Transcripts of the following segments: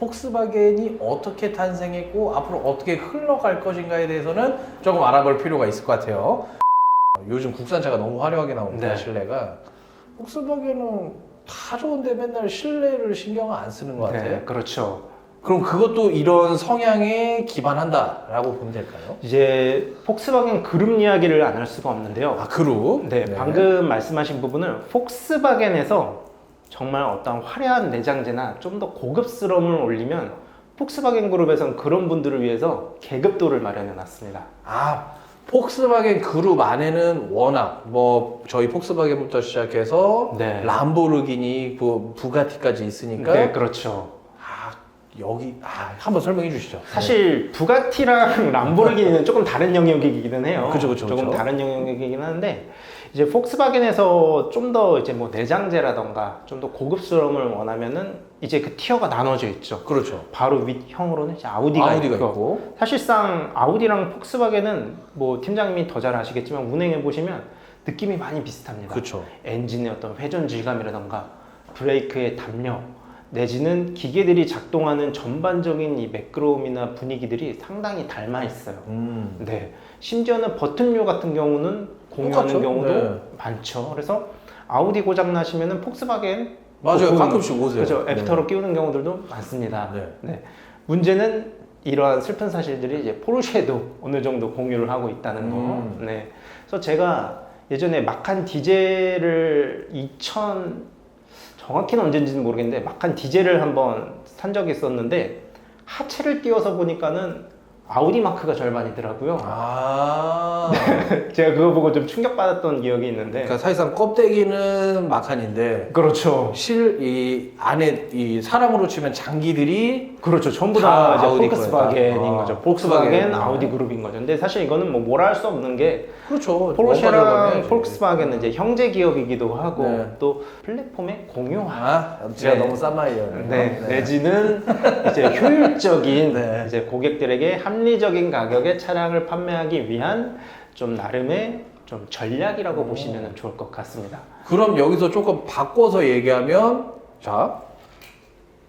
폭스바겐이 어떻게 탄생했고 앞으로 어떻게 흘러갈 것인가에 대해서는 조금 알아볼 필요가 있을 것 같아요. 요즘 국산차가 너무 화려하게 나옵니다. 네. 실내가. 폭스바겐은 다 좋은데 맨날 실내를 신경 안 쓰는 것 같아요. 네, 그렇죠. 그럼 그것도 이런 성향에 기반한다라고 보면 될까요? 이제 폭스바겐 그룹 이야기를 안 할 수가 없는데요. 아, 그룹? 네, 방금 말씀하신 부분은 폭스바겐에서 정말 어떤 화려한 내장재나 좀 더 고급스러움을 올리면 폭스바겐 그룹에서는 그런 분들을 위해서 계급도를 마련해 놨습니다. 아, 폭스바겐 그룹 안에는 워낙 뭐 저희 폭스바겐부터 시작해서 네. 람보르기니, 부가티까지 있으니까 네, 그렇죠. 여기 한번 설명해 주시죠. 사실 부가티랑 람보르기니는 조금 다른 영역이기는 해요. 그죠. 조금 다른 영역이긴 한데 이제 폭스바겐에서 좀 더 이제 뭐 내장재라던가 좀 더 고급스러움을 원하면은 이제 그 티어가 나눠져 있죠. 그렇죠. 바로 윗형으로는 이제 아우디가 있고. 사실상 아우디랑 폭스바겐은 뭐 팀장님이 더 잘 아시겠지만 운행해 보시면 느낌이 많이 비슷합니다. 그렇죠. 엔진의 어떤 회전 질감이라던가 브레이크의 담력 내지는 기계들이 작동하는 전반적인 이 매끄러움이나 분위기들이 상당히 닮아 있어요. 네. 심지어는 버튼류 같은 경우는 공유하는 똑같죠? 경우도 네. 많죠. 그래서 아우디 고장 나시면은 폭스바겐 맞아요. 가끔씩 오세요. 그렇죠. 애프터로 끼우는 경우들도 많습니다. 네. 네. 문제는 이러한 슬픈 사실들이 이제 포르쉐도 어느 정도 공유를 하고 있다는 거. 네. 그래서 제가 예전에 마칸 디젤을 정확히는 언제인지는 모르겠는데 마칸 디젤을 한번 산 적이 있었는데 하체를 띄워서 보니까는 아우디 마크가 절반이더라고요. 아. 제가 그거 보고 좀 충격받았던 기억이 있는데. 그러니까 사실상 껍데기는 마칸인데 그렇죠. 이 안에 이 사람으로 치면 장기들이 그렇죠. 전부 다 다 이제 아우디 폭스바겐인 거예요. 거죠. 폭스바겐. 폭스바겐, 아우디 그룹인 거죠. 근데 사실 이거는 뭐 뭐라 할 수 없는 게 그렇죠. 포르쉐랑 폭스바겐은 이제 형제 기업이기도 하고 네. 또 플랫폼의 공유화. 제가 네. 너무 싼 말이에요. 네. 내지는 이제 효율적인 네. 이제 고객들에게 합리적인 가격에 차량을 판매하기 위한 좀 나름의 좀 전략이라고 보시면 좋을 것 같습니다. 그럼 여기서 조금 바꿔서 얘기하면 자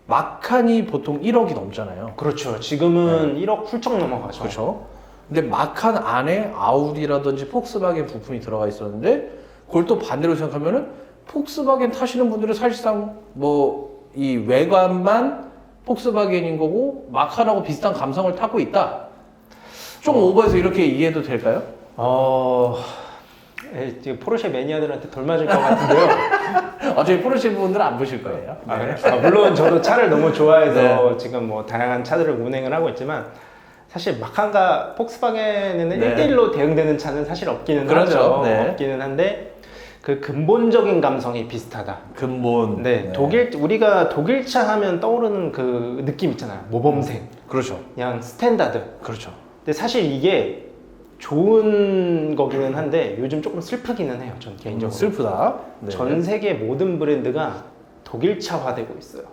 마칸이 보통 1억이 넘잖아요. 그렇죠. 지금은 1억 훌쩍 넘어가죠. 그렇죠. 근데 마칸 안에 아우디라든지 폭스바겐 부품이 들어가 있었는데 그걸 또 반대로 생각하면은 폭스바겐 타시는 분들은 사실상 뭐 이 외관만 폭스바겐인 거고 마칸하고 비슷한 감성을 타고 있다. 좀 오버해서 이렇게 이해해도 될까요? 지금 포르쉐 매니아들한테 돌 맞을 것 같은데요. 어차피 포르쉐 분들은 안 보실 거예요. 물론 저도 차를 너무 좋아해서 네. 지금 뭐 다양한 차들을 운행을 하고 있지만 사실 마칸과 폭스바겐에는 네. 1대1로 대응되는 차는 사실 없기는 그렇죠. 하죠. 네. 없기는 한데 그 근본적인 감성이 비슷하다. 근본. 네, 우리가 독일차 하면 떠오르는 그 느낌 있잖아요. 모범생, 그렇죠. 그냥 스탠다드. 그렇죠. 근데 사실 이게 좋은 거기는 한데 요즘 조금 슬프기는 해요. 전 개인적으로. 슬프다. 네. 전 세계 모든 브랜드가 독일차화되고 있어요.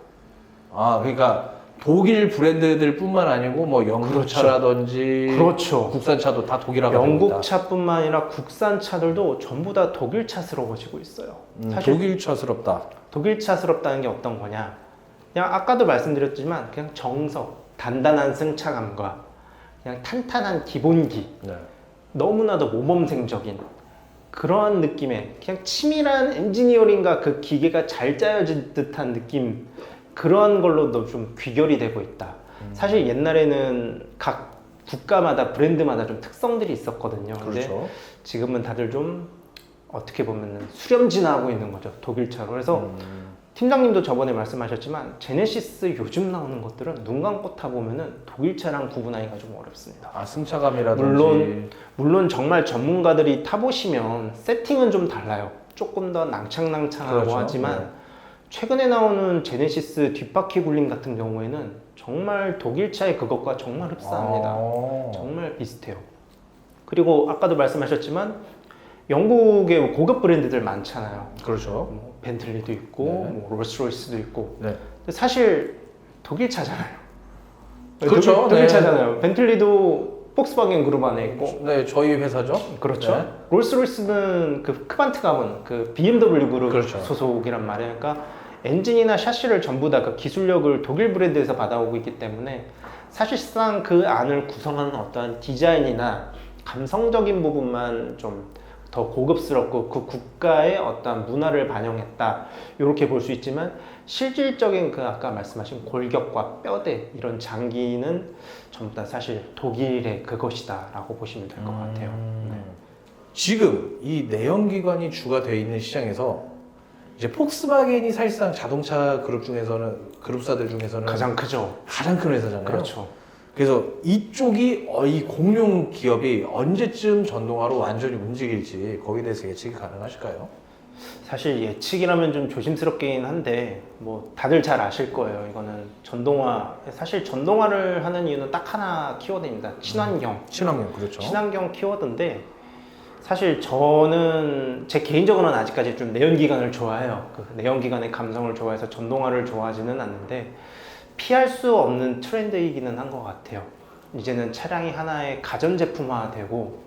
아, 그러니까 독일 브랜드들뿐만 아니고 뭐 영국차라든지 그렇죠. 국산차도 다 독일화가 됩니다. 영국차뿐만 아니라 국산차들도 전부 다 독일차스러워지고 있어요. 사실 독일차스럽다. 독일차스럽다는 게 어떤 거냐? 그냥 아까도 말씀드렸지만 그냥 정석, 단단한 승차감과 그냥 탄탄한 기본기, 네. 너무나도 모범생적인 그런 느낌의 그냥 치밀한 엔지니어링과 그 기계가 잘 짜여진 듯한 느낌, 그런 걸로도 좀 귀결이 되고 있다. 사실 옛날에는 각 국가마다 브랜드마다 좀 특성들이 있었거든요. 근데 그렇죠. 지금은 다들 좀 어떻게 보면 수렴진화하고 있는 거죠. 독일차로. 그래서 팀장님도 저번에 말씀하셨지만 제네시스 요즘 나오는 것들은 눈 감고 타보면은 독일차랑 구분하기가 좀 어렵습니다. 아, 승차감이라든지. 물론 정말 전문가들이 타보시면 세팅은 좀 달라요. 조금 더 낭창낭창하고 그렇죠. 하지만 네. 최근에 나오는 제네시스 뒷바퀴 굴림 같은 경우에는 정말 독일차의 그것과 정말 흡사합니다. 정말 비슷해요. 그리고 아까도 말씀하셨지만 영국의 고급 브랜드들 많잖아요. 그렇죠. 뭐 벤틀리도 있고 네. 뭐 롤스로이스도 있고. 네. 근데 사실 독일차잖아요. 그렇죠. 독일차잖아요. 벤틀리도 폭스바겐 그룹 안에 있고. 네, 저희 회사죠. 그렇죠. 네. 롤스로이스는 그 크반트 가문, 그 BMW 그룹 그렇죠. 소속이란 말이에요. 그러니까 엔진이나 샤시를 전부 다 그 기술력을 독일 브랜드에서 받아오고 있기 때문에 사실상 그 안을 구성하는 어떠한 디자인이나 감성적인 부분만 좀 더 고급스럽고 그 국가의 어떠한 문화를 반영했다 이렇게 볼 수 있지만 실질적인 그 아까 말씀하신 골격과 뼈대 이런 장기는 전부 다 사실 독일의 그것이다 라고 보시면 될 것 같아요. 네. 지금 이 내연기관이 주가 되어 있는 시장에서 이제 폭스바겐이 사실상 자동차 그룹 중에서는 그룹사들 중에서는 가장 크죠. 가장 큰 회사잖아요. 그렇죠. 그래서 이쪽이 이 공룡 기업이 언제쯤 전동화로 완전히 움직일지 거기에 대해서 예측이 가능하실까요? 사실 예측이라면 좀 조심스럽긴 한데 뭐 다들 잘 아실 거예요. 이거는 전동화 사실 전동화를 하는 이유는 딱 하나 키워드입니다. 친환경. 친환경 그렇죠. 친환경 키워드인데 사실 저는 제 개인적으로는 아직까지 좀 내연기관을 좋아해요. 그 내연기관의 감성을 좋아해서 전동화를 좋아하지는 않는데 피할 수 없는 트렌드이기는 한 것 같아요. 이제는 차량이 하나의 가전제품화되고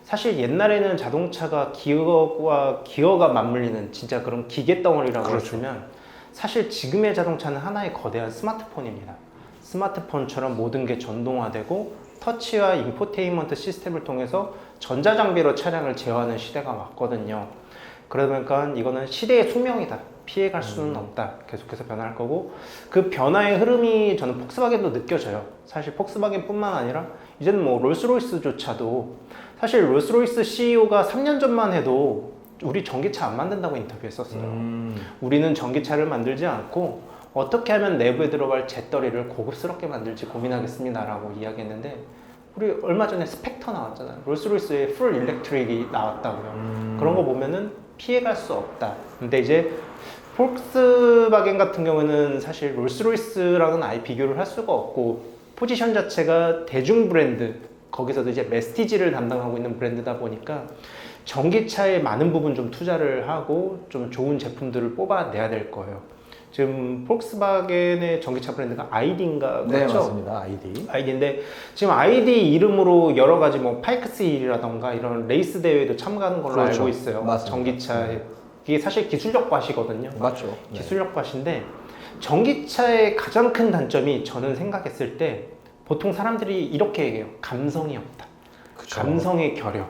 사실 옛날에는 자동차가 기어가 맞물리는 진짜 그런 기계덩어리라고 그렇죠. 했으면 사실 지금의 자동차는 하나의 거대한 스마트폰입니다. 스마트폰처럼 모든 게 전동화되고 터치와 인포테인먼트 시스템을 통해서 전자장비로 차량을 제어하는 시대가 왔거든요. 그러다 보니까 이거는 시대의 숙명이다. 피해갈 수는 없다. 계속해서 변할 거고 그 변화의 흐름이 저는 폭스바겐도 느껴져요. 사실 폭스바겐뿐만 아니라 이제는 뭐 롤스로이스조차도 사실 롤스로이스 CEO가 3년 전만 해도 우리 전기차 안 만든다고 인터뷰했었어요. 우리는 전기차를 만들지 않고 어떻게 하면 내부에 들어갈 재떨이를 고급스럽게 만들지 고민하겠습니다 라고 이야기했는데 우리 얼마 전에 스펙터 나왔잖아요. 롤스로이스의 풀 일렉트릭이 나왔다고요. 그런 거 보면은 피해갈 수 없다. 근데 이제 폭스바겐 같은 경우는 사실 롤스로이스랑은 아예 비교를 할 수가 없고 포지션 자체가 대중 브랜드 거기서도 이제 메스티지를 담당하고 있는 브랜드다 보니까 전기차에 많은 부분 좀 투자를 하고 좀 좋은 제품들을 뽑아내야 될 거예요. 지금 폭스바겐의 전기차 브랜드가 아이디인가 그렇죠? 네 맞습니다. 아이디인데 지금 아이디 이름으로 여러 가지 뭐 파이크스이라던가 이런 레이스 대회에도 참가하는 걸로 그렇죠. 알고 있어요. 맞습니다. 전기차에 이게 사실 기술력 밭이거든요. 맞죠. 네. 기술력 밭인데 전기차의 가장 큰 단점이 저는 생각했을 때 보통 사람들이 이렇게 얘기해요. 감성이 없다. 그쵸. 감성의 결여.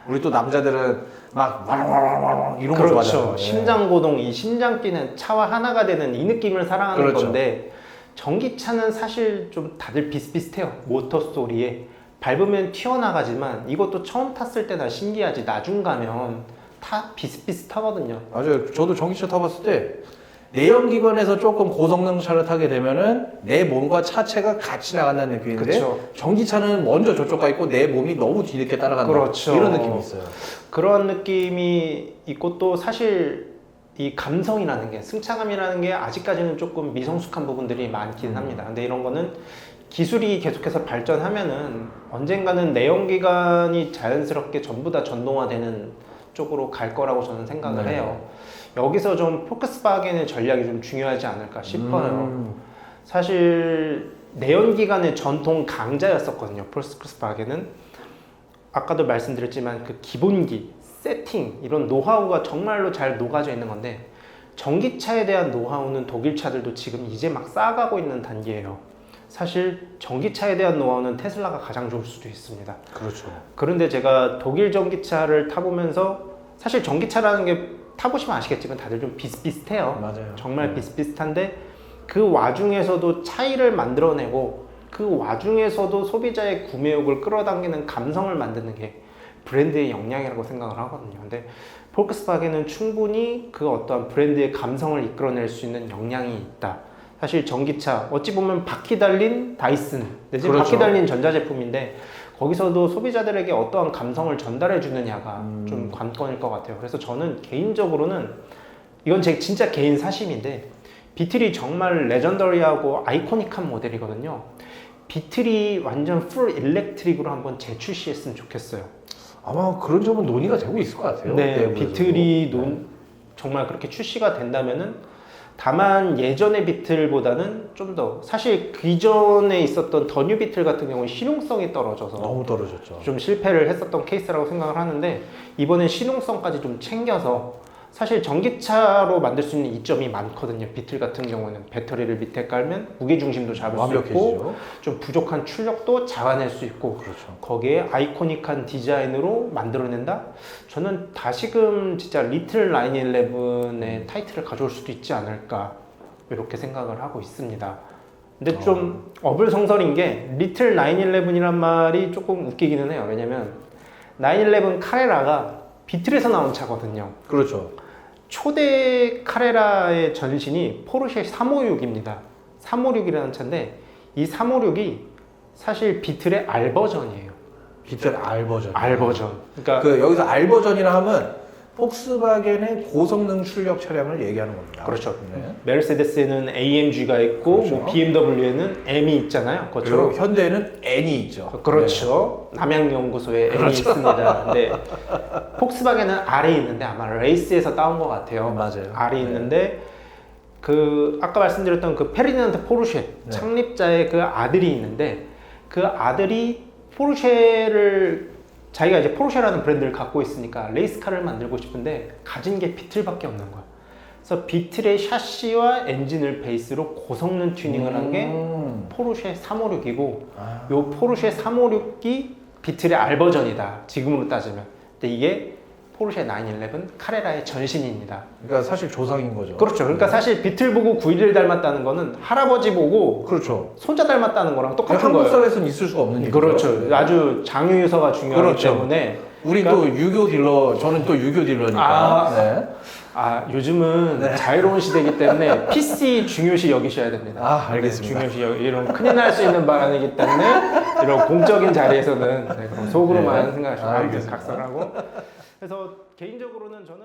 우리 또 남자들은 막 와랑와랑와랑 이런 거 그렇죠. 좋아하잖아요. 심장 고동, 이 심장 뛰는 차와 하나가 되는 이 느낌을 사랑하는 그렇죠. 건데 전기차는 사실 좀 다들 비슷비슷해요. 모터 소리에 밟으면 튀어나가지만 이것도 처음 탔을 때나 신기하지 나중 가면 다 비슷비슷하거든요. 맞아요. 저도 전기차 타봤을 때 내연기관에서 조금 고성능 차를 타게 되면은 내 몸과 차체가 같이 나간다는 느낌인데 그쵸. 전기차는 먼저 저쪽 가 있고 내 몸이 너무 뒤늦게 따라간다. 그렇죠. 이런 느낌이 있어요. 그런 느낌이 있고 또 사실 이 감성이라는 게 승차감이라는 게 아직까지는 조금 미성숙한 부분들이 많긴 합니다. 근데 이런 거는 기술이 계속해서 발전하면은 언젠가는 내연기관이 자연스럽게 전부 다 전동화되는 쪽으로 갈 거라고 저는 생각을 네. 해요. 여기서 좀 폭스바겐의 전략이 좀 중요하지 않을까 싶어요. 사실 내연기관의 전통 강자였었거든요. 폭스바겐은 아까도 말씀드렸지만 그 기본기, 세팅 이런 노하우가 정말로 잘 녹아져 있는 건데 전기차에 대한 노하우는 독일 차들도 지금 이제 막 쌓아가고 있는 단계예요. 사실 전기차에 대한 노하우는 테슬라가 가장 좋을 수도 있습니다. 그렇죠. 그런데 제가 독일 전기차를 타보면서 사실 전기차라는 게 타보시면 아시겠지만 다들 좀 비슷비슷해요. 맞아요. 정말 비슷비슷한데 그 와중에서도 차이를 만들어내고 그 와중에서도 소비자의 구매욕을 끌어당기는 감성을 만드는 게 브랜드의 역량이라고 생각을 하거든요. 근데 폭스바겐은 충분히 그 어떠한 브랜드의 감성을 이끌어낼 수 있는 역량이 있다. 사실 전기차 어찌 보면 바퀴 달린 다이슨 내지 그렇죠. 바퀴 달린 전자제품인데 거기서도 소비자들에게 어떠한 감성을 전달해 주느냐가 좀 관건일 것 같아요. 그래서 저는 개인적으로는 이건 제 진짜 개인 사심인데 비틀이 정말 레전더리하고 아이코닉한 모델이거든요. 비틀이 완전 풀 일렉트릭으로 한번 재출시했으면 좋겠어요. 아마 그런 점은 논의가 되고 있을 것 같아요. 네, 내부에서도. 비틀이 네. 정말 그렇게 출시가 된다면은 다만 예전의 비틀보다는 좀 더 사실 기존에 있었던 더 뉴 비틀 같은 경우는 실용성이 떨어져서 너무 떨어졌죠. 좀 실패를 했었던 케이스라고 생각을 하는데 이번엔 실용성까지 좀 챙겨서 사실 전기차로 만들 수 있는 이점이 많거든요. 비틀 같은 경우는 배터리를 밑에 깔면 무게 중심도 잡을 수 있고 완벽해지죠. 좀 부족한 출력도 잡아낼 수 있고 그렇죠. 거기에 아이코닉한 디자인으로 만들어낸다? 저는 다시금 진짜 리틀 911의 타이틀을 가져올 수도 있지 않을까 이렇게 생각을 하고 있습니다. 근데 좀 어불성설인 게 리틀 911이란 말이 조금 웃기기는 해요. 왜냐면 911 카레라가 비틀에서 나온 차거든요. 그렇죠. 초대 카레라의 전신이 포르쉐 356입니다. 356이라는 차인데 이 356이 사실 비틀의 R 버전이에요. 비틀 R 버전. R 버전. 그러니까 그 여기서 R 버전이라 하면 폭스바겐의 고성능 출력 차량을 얘기하는 겁니다. 그렇죠. 네. 메르세데스에는 AMG가 있고 그렇죠. 뭐 BMW에는 M이 있잖아요. 그것처럼 그리고 현대에는 N이 있죠. 그렇죠. 남양연구소에 N이 있습니다. 근데 폭스바겐은 R이 있는데 아마 레이스에서 따온 것 같아요. 맞아요. R이 네. 있는데 그 아까 말씀드렸던 그 페르디난드 포르쉐 네. 창립자의 그 아들이 있는데 그 아들이 포르쉐를 자기가 이제 포르쉐라는 브랜드를 갖고 있으니까 레이스카를 만들고 싶은데 가진 게 비틀밖에 없는 거야. 그래서 비틀의 샤시와 엔진을 베이스로 고성능 튜닝을 한 게 포르쉐 356이고 아. 요 포르쉐 356이 비틀의 R 버전이다. 지금으로 따지면. 근데 이게 포르쉐 911 카레라의 전신입니다. 그러니까 사실 조상인 거죠. 그렇죠. 그러니까 사실 비틀 보고 911을 닮았다는 거는 할아버지 보고 그렇죠. 손자 닮았다는 거랑 똑같은 한국 거예요. 사회에서는 있을 수가 없는 일이죠. 그렇죠. 아주 장유유서가 중요하기 그렇죠. 때문에 우리 그러니까- 또 유교 딜러, 저는 또 유교 딜러니까. 아. 네. 요즘은 자유로운 시대이기 때문에 PC 중요시 여기셔야 됩니다. 아, 알겠습니다. 네, 중요시 이런 큰일 날 수 있는 발언이기 때문에 이런 공적인 자리에서는 그럼 속으로만 네. 생각하시고 알겠습니다. 각설하고. 그래서 개인적으로는 저는